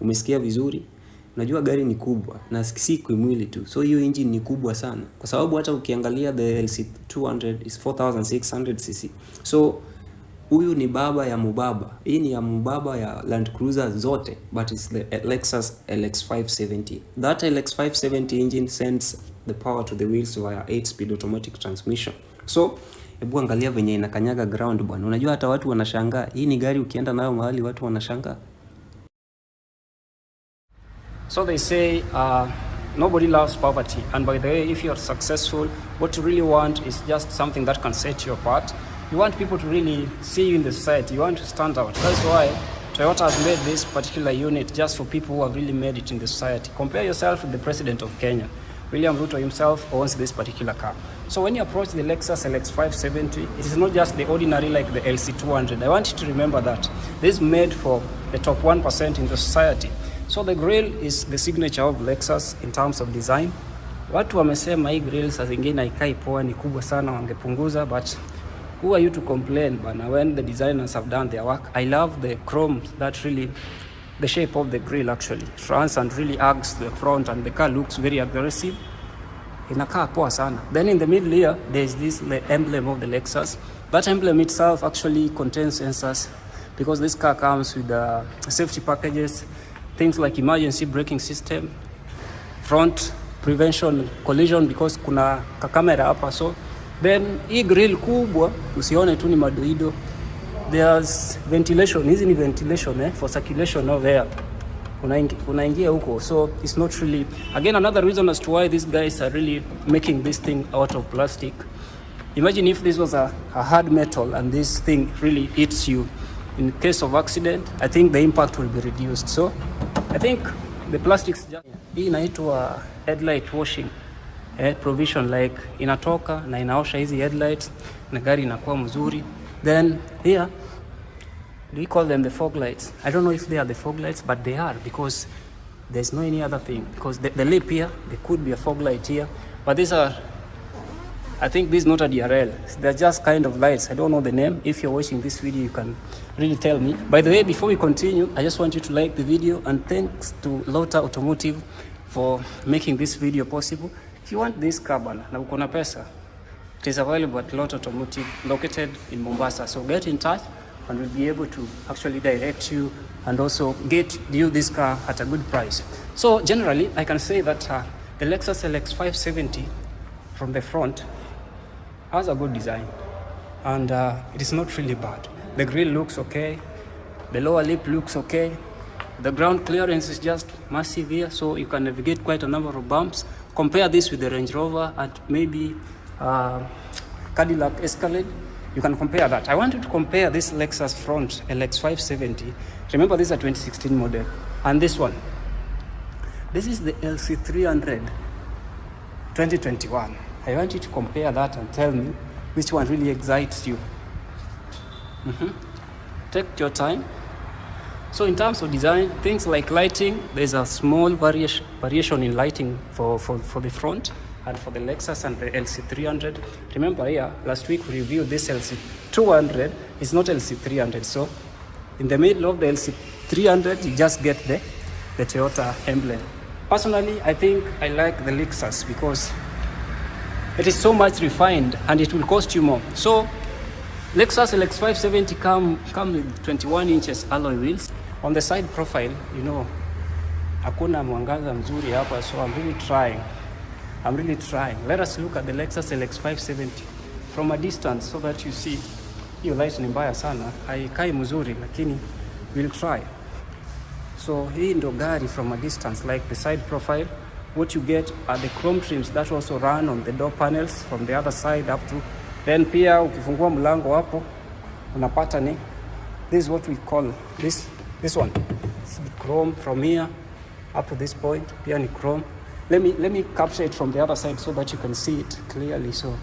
Umesikia vizuri? Unajua gari ni kubwa na si kimwili tu. So hiyo engine ni kubwa sana. Kwa sababu hata ukiangalia the LC200 is 4600cc. So huyu ni baba ya mubaba. Hii ni ya mubaba ya Land Cruiser zote, but it's the Lexus LX570. That LX570 engine sends the power to the wheels via 8-speed automatic transmission. So hebu angalia venye inakanyaga ground bwana. Unajua hata watu wanashangaa. Hii ni gari ukienda nayo mahali watu wanashangaa. So they say nobody loves poverty, and by the way, if you are successful, what you really want is just something that can set you apart. You want people to really see you in the society. You want to stand out. That's why Toyota has made this particular unit just for people who have really made it in the society. Compare yourself with the president of Kenya. William Ruto himself owns this particular car. So when you approach the Lexus LX570, it is not just the ordinary like the LC200. I want you to remember that. This is made for the top 1% in the society. So the grille is the signature of Lexus in terms of design. Watu wamesema hii grille saa zingine haikai poa, ni kubwa sana, wangepunguza, but who are you to complain, bana, when the designers have done their work? I love the chrome, that really, the shape of the grille actually runs and really hugs the front, and the car looks very aggressive. Inakaa poa sana. Then in the middle here, there's this the emblem of the Lexus. That emblem itself actually contains sensors, because this car comes with safety packages, things like emergency braking system, front prevention collision, because kuna kamera hapa. So then hii grill kubwa usione tu ni madoido, there's ventilation. Hizi ni ventilation for circulation of air, unaingia huko. So it's not really, again, another reason as to why these guys are really making this thing out of plastic. Imagine if this was a hard metal and this thing really hits you. In case of accident, I think the impact will be reduced. So I think the plastics, hii inaitwa headlight washing provision, like inatoka na inaosha hizi headlights na gari inakuwa mzuri. Then here we call them the fog lights. I don't know if they are the fog lights, but they are, because there's no any other thing, because the lip here, there could be a fog light here, but these are, I think this is not a DRL. They're just kind of lights. I don't know the name. If you're watching this video, you can really tell me. By the way, before we continue, I just want you to like the video, and thanks to Lota Automotive for making this video possible. If you want this car bana na uko na pesa, it is available at Lota Automotive located in Mombasa. So get in touch and we'll be able to actually direct you and also get you this car at a good price. So generally, I can say that the Lexus LX570 from the front has a good design, and it is not really bad. The grille looks okay, the lower lip looks okay, the ground clearance is just massive here, so you can navigate quite a number of bumps. Compare this with the Range Rover and maybe Cadillac Escalade. You can compare that. I want you to compare this Lexus front LX570. Remember, this is a 2016 model, and this one, this is the LC300 2021. I want you to compare that and tell me which one really excites you. Take your time. So in terms of design, things like lighting, there's a small variation in lighting for the front and for the Lexus and the LC300. Remember here, last week we reviewed this LC200. It's not LC300. So in the middle of the LC300, you just get the Toyota emblem. Personally, I think I like the Lexus because it is so much refined and it will cost you more. So Lexus LX570 come with 21 inches alloy wheels. On the side profile, you know, hakuna mwangaza mzuri hapa, so I'm really trying. Let us look at the Lexus LX570 from a distance so that you see. Hiyo light ni mbaya sana, haikai mzuri, lakini we'll try. So hii ndo gari from a distance, like the side profile. What you get are the chrome trims that also run on the door panels from the other side up to. Then pia ukifungua mlango hapo unapata ni, this is what we call this one. It's the chrome from here up to this point. Pia ni chrome. Let me capture it from the other side so that you can see it clearly, so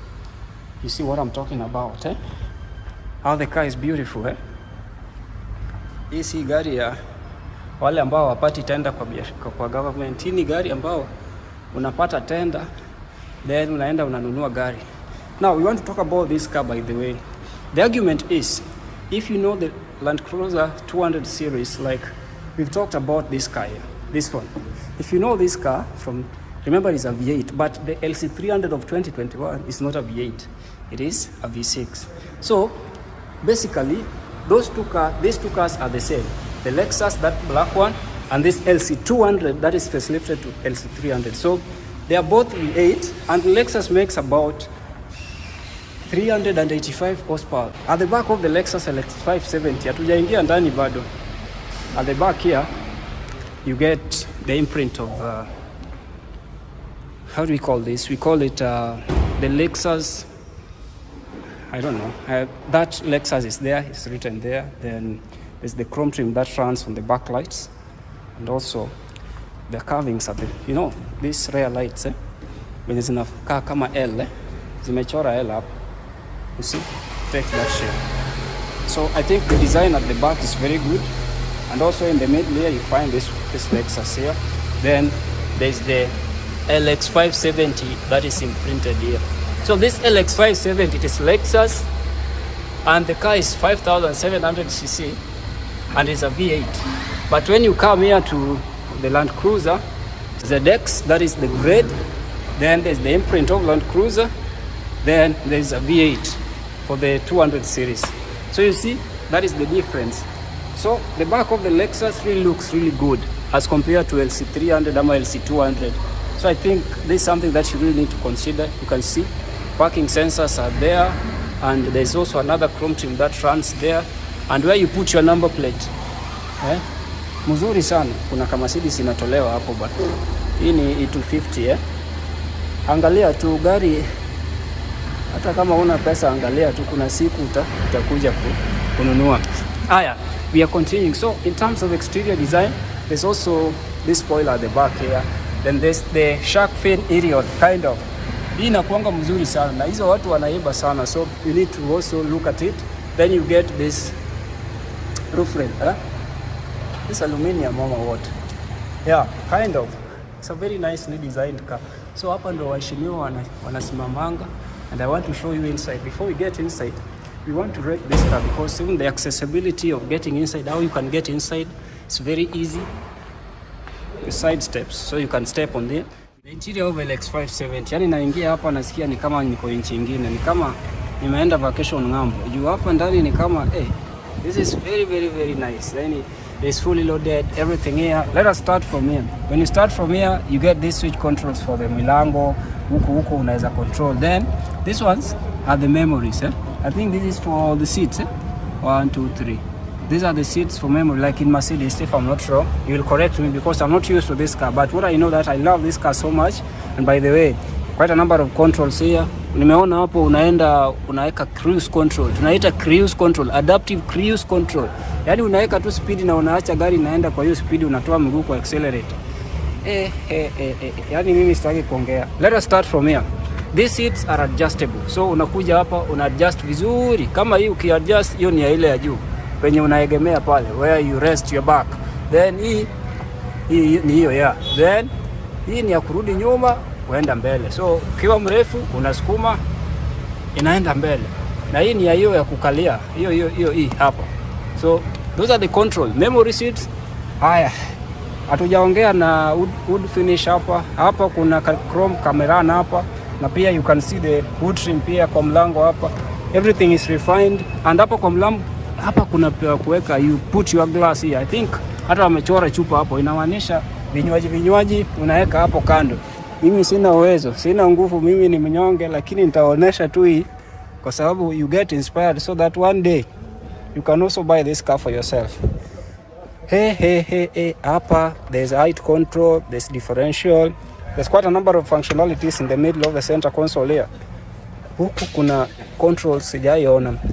you see what I'm talking about. How the car is beautiful. Hii si gari ya wale ambao wapati tenda kwa government. Hii ni gari ambao unapata tenda, then unaenda unanunua gari. Now we want to talk about this car, by the way. The argument is, if you know the Land Cruiser 200 series, like we've talked about this car here, this one. If you know this car from, remember it's a V8, but the LC300 of 2021 is not a V8, it is a V6. So basically, these two cars are the same. The Lexus, that black one, and this LC200 that is facelifted to LC300. So they are both V8, and Lexus makes about 385 horsepower. At the back of the Lexus LX570, hatujaingia ndani bado. At the back here, you get the imprint of, how do we call this? We call it the Lexus, I don't know. That Lexus is there, it's written there. Then there's the chrome trim that runs on the back lights. And also the carvings at the, you know, these rear lights, when it's enough car kama L, zimechora L up. You see, takes that shape. So I think the design at the back is very good. And also in the middle here, you find this Lexus here. Then there's the LX570 that is imprinted here. So this LX570, it is Lexus, and the car is 5,700cc, and it's a V8. But when you come here to the Land Cruiser, ZX, that is the grade. Then there's the imprint of Land Cruiser. Then there's a V8 for the 200 series. So you see, that is the difference. So the back of the Lexus really looks really good as compared to LC300 or LC200. So I think this is something that you really need to consider. You can see parking sensors are there, and there's also another chrome trim that runs there, and where you put your number plate. Mzuri sana. Kuna kama Mercedes inatolewa hapo but hii ni E250 Angalia tu gari, hata kama una pesa angalia tu, kuna siku utakuja kununua. Haya, we are continuing. So in terms of exterior design, there's also this spoiler at the back here. Then there's the shark fin aerial kind of. Hii inakuanga mzuri sana na hizo watu wanaiba sana, so you need to also look at it. Then you get this roof rail, this aluminium or what? Yeah, kind of. It's a very nicely designed car. So hapa ndo waheshimiwa wanasimamanga, and I want to show you inside. Before we get inside, we want to rate this car because even the accessibility of getting inside, how you can get inside, it's very easy. The side steps, so you can step on there. The interior of LX570, yani naingia hapa nasikia ni kama niko nchi nyingine, ni kama nimeenda vacation ng'ambo. Juu hapa ndani ni kama this is very very very nice. Then it's fully loaded, everything here. Let us start from here. When you start from here, you get these switch controls for the milango. Huku unaweza control. Then these ones are the memories. I think this is for the seats. 1, 2, 3. These are the seats for memory, like in Mercedes. If I'm not wrong, you will correct me because I'm not used to this car. But what I know that I love this car so much. And by the way, quite a number of controls here. Nimeona hapo unaweka cruise control. Tunaita cruise control, adaptive cruise control. Yaani unaweka tu speed na unaacha gari inaenda kwa hiyo speed, unatoa mguu kwa accelerate. Yaani mimi sitaki kuongea. Let us start from here. These seats are adjustable. So unakuja hapa una adjust vizuri. Kama hii ukiadjust, hiyo ni ya ile ya juu. Penye unaegemea pale, where you rest your back. Then hii ni hiyo ya. Then hii ni ya kurudi nyuma uenda mbele. So ukiwa mrefu unasukuma inaenda mbele. Na hii ni ya hiyo ya kukalia. Hiyo hii hapa. So those are the control. Memory seats. Haya. Hatujaongea na wood finish hapa. Hapa kuna chrome camera hapa. Na pia you can see the wood trim pia kwa mlango hapa. Everything is refined. And hapa kwa mlango hapa kuna kuweka, you put your glass here. I think hata wamechora chupa hapo, inamaanisha vinywaji unaweka hapo kando. Mimi sina uwezo, sina nguvu, mimi ni mnyonge, lakini nitaonesha tu hii kwa sababu you get inspired so that one day you can also buy this car for yourself. Hapa there's height control, there's differential, there's quite a number of functionalities in the middle of the center console here. Huku kuna controls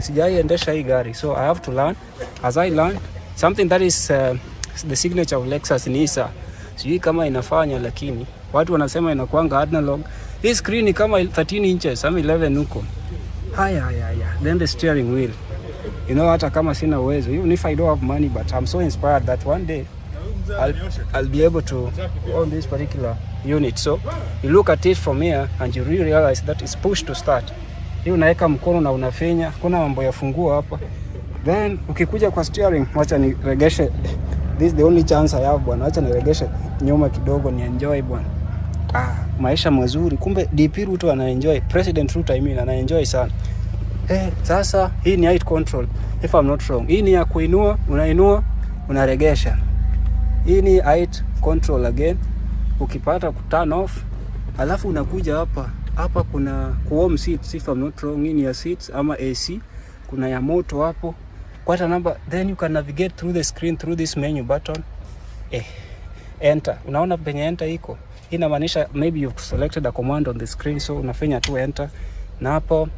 sijaiendesha hii gari, so I have to learn. As I learn, something that is the signature of Lexus ni isa. Sijui kama inafanya, lakini watu wanasema inakuanga analog. Hii screen ni kama 13 inches, ama 11 huko. Haya. Then the steering wheel. You know, hata kama sina uwezo, even if I don't have money, but I'm so inspired that one day I'll be able to own this particular unit. So you look at it from here and you really realize that it's push to start. Hii unaweka mkono na unafinya, kuna mambo ya funguo hapa. Then ukikuja kwa steering, wacha niregeshe This is the only chance I have bwana. Acha niregeshe nyuma kidogo ni enjoy bwana. Maisha mazuri. Kumbe DP Ruto ana enjoy. President Ruto ana enjoy sana. Sasa hii ni height control if I'm not wrong. Hii ni ya kuinua, unainua, unaregesha. Hii ni height control again. Ukipata ku turn off, alafu unakuja hapa. Hapa kuna warm seats if I'm not wrong. Hii ni ya seats ama AC. Kuna ya moto hapo. Quite number, then you can navigate through the screen through this menu button. Enter. Unaona penye enter iko. Hii inamaanisha maybe you've selected a command on the screen, so unafanya tu enter. Na hapo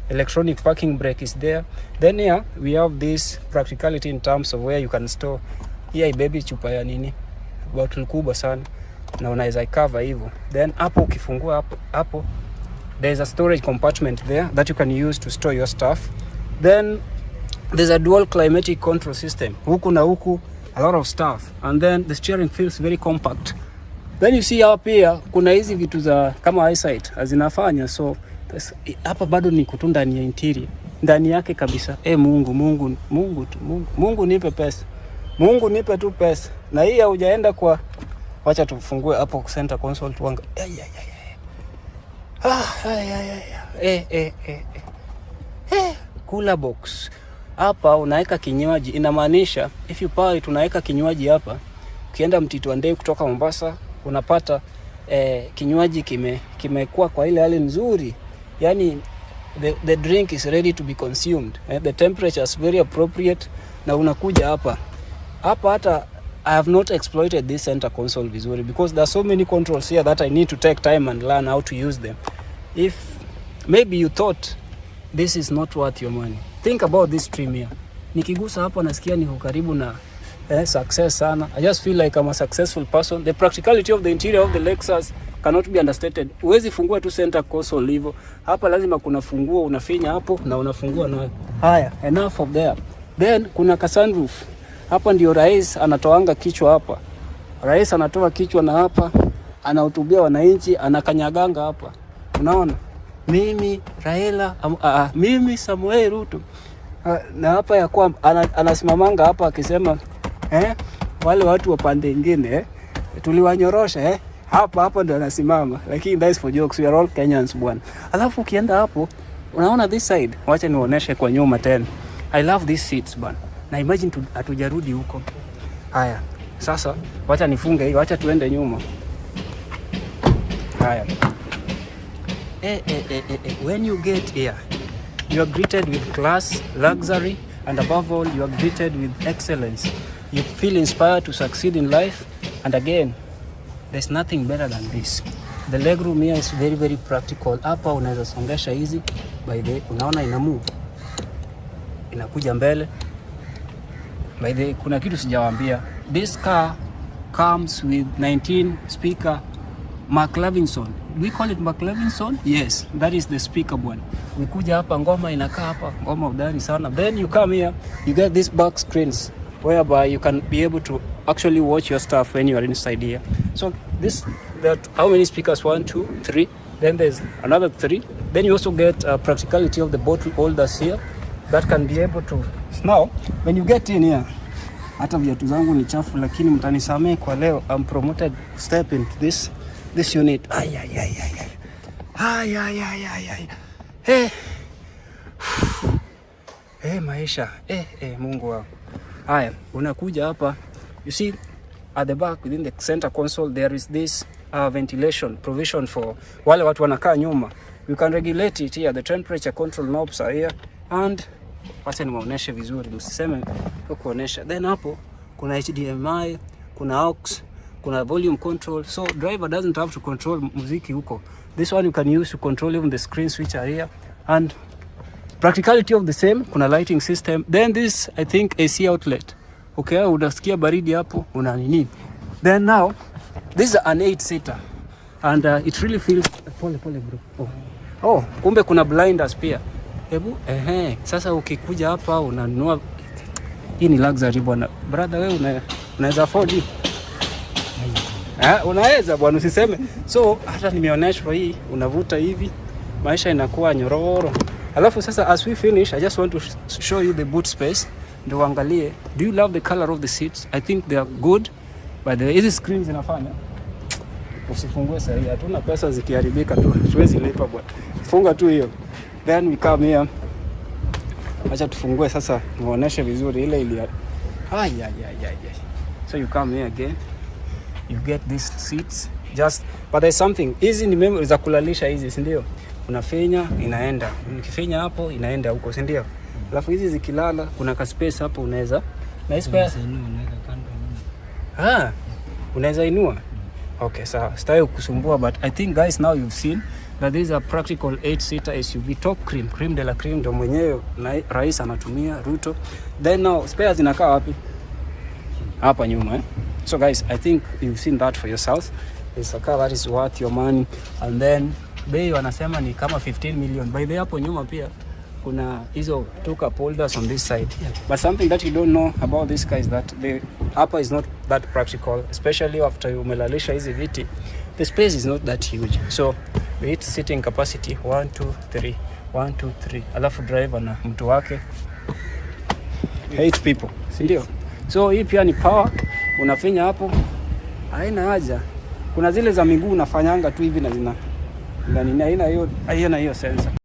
electronic parking brake is there. Then here we have this practicality in terms of where you can store. Hii baby chupa ya nini? Bottle kubwa sana. Na unaweza cover hivyo. Then hapo ukifungua hapo there's a storage compartment there that you can use to store your stuff. Then there's a dual climatic control system. Huku na huku, a lot of stuff. And then the steering feels very compact. Then you see up here, kuna hizi vitu za kama eyesight azinafanya. So hapa bado ni kutu ndani ya interior. Ndani yake kabisa. Mungu nipe pesa. Mungu nipe tu pesa. Na hii haujaenda kwa, wacha tufungue hapo center console tuanga. Cooler box. Hapa unaweka kinywaji, inamaanisha if you buy tunaweka kinywaji hapa. Ukienda Mtito Ndei kutoka Mombasa unapata kinywaji kimekuwa kwa ile hali nzuri. Yani the drink is ready to be consumed. The temperature is very appropriate na unakuja hapa. Hata I have not exploited this center console vizuri because there are so many controls here that I need to take time and learn how to use them. If maybe you thought this is not worth your money, think about this stream here. Nikigusa hapo nasikia niko karibu na success sana. I just feel like I'm a successful person. The practicality of the interior of the Lexus cannot be understated. Uwezi fungua tu center console hivyo. Hapa lazima kuna funguo unafinya hapo na unafungua nayo. Haya, enough of there. Then kuna ka sunroof. Hapa ndio rais anatoanga kichwa hapa. Rais anatoa kichwa na hapa anahutubia wananchi, anakanyaganga hapa. Unaona? Mimi Raila, mimi Samuel Ruto. Na hapa ya kwa anasimamanga hapa akisema wale watu wa pande nyingine tuliwanyorosha hapa ndo anasimama, lakini that is for jokes, we are all Kenyans bwana. Alafu ukienda hapo unaona this side, wacha nionyeshe kwa nyuma tena. I love these seats bwana. Na imagine hatujarudi huko. Haya, sasa wacha nifunge hii, wacha tuende nyuma. Haya. When you get here, you are greeted with class, luxury, and above all, you are greeted with excellence. You feel inspired to succeed in life, and again, there's nothing better than this. The legroom here is very, very practical. Hapa unaweza songesha hizi, by the way, unaona ina move. Inakuja mbele. By the way, kuna kitu sijawaambia. This car comes with 19 speaker McLavinson. We call it McLavinson? Yes, that is the speaker one. Ukuja hapa ngoma inakaa hapa, ngoma udari sana. Then you come here, you get these back screens whereby you can be able to actually watch your stuff when you are inside here. So this, how many speakers? 1, 2, 3. Then there's another 3. Then you also get practicality of the bottle holders here that can be able to. Now, when you get in here, hata viatu zangu ni chafu lakini mtanisamee kwa leo. I'm promoted to step into this unit. Maisha. Mungu wangu. Haya, unakuja hapa. You see at the back within the center console there is this ventilation provision for wale watu wanakaa nyuma. You can regulate it here. The temperature control knobs are here and wacha niwaoneshe vizuri msiseme kuonesha. Then hapo kuna HDMI, kuna aux, kuna volume control. So driver doesn't have to control muziki huko. This one you can use to control even the screen switch are here and practicality of the same. Kuna lighting system. Then this I think AC outlet. Okay, unasikia baridi hapo una nini. Then now this is an 8-seater and it really feels pole bro. Oh, kumbe kuna blinders pia. Hebu sasa ukikuja hapa unanunua hii ni luxury bwana. Brother wewe unaweza afford hii? Unaweza bwana usiseme. So hata nimeonyeshwa hii unavuta hivi maisha inakuwa nyororo. Alafu sasa as we finish I just want to show you the boot space. ndio uangalie, do you love the color of the seats? I think they are good. By the way, hizi screens zinafanya usifungue sahihi, hatuna pesa, zikiharibika tu siwezi lipa bwana, funga tu hiyo. Then we come here, acha tufungue sasa muoneshe vizuri ile ili so you come here again, you get these seats just, but there's something, hizi ni memory za kulalisha hizi, si ndio? Unafinya inaenda, ukifinya hapo inaenda huko, si ndio? Alafu hizi zikilala kuna ka space hapo, unaweza na space unaweza inua. Okay, sawa, sitaki kukusumbua, but I think guys now you've seen that this is a practical 8-seater SUV, top cream de la cream, ndio mwenyewe na rais anatumia Ruto. Then now spares zinakaa wapi? Hapa nyuma So guys, I think you've seen that for yourself. It's a car that is worth your money. And then bei wanasema ni kama 15 million. By the way, hapo nyuma pia kuna hizo two cup holders on this side. But something that you don't know about this car is that the upper is not that practical, especially after umelalisha hizi viti. The space is not that huge. So with sitting capacity 1 2 3 1 2 3. Alafu driver na mtu wake 8 people. Si ndio? So hii pia ni power, unafinya hapo. Haina haja. Kuna zile za miguu unafanyanga tu hivi na zina nini, haina hiyo sensor.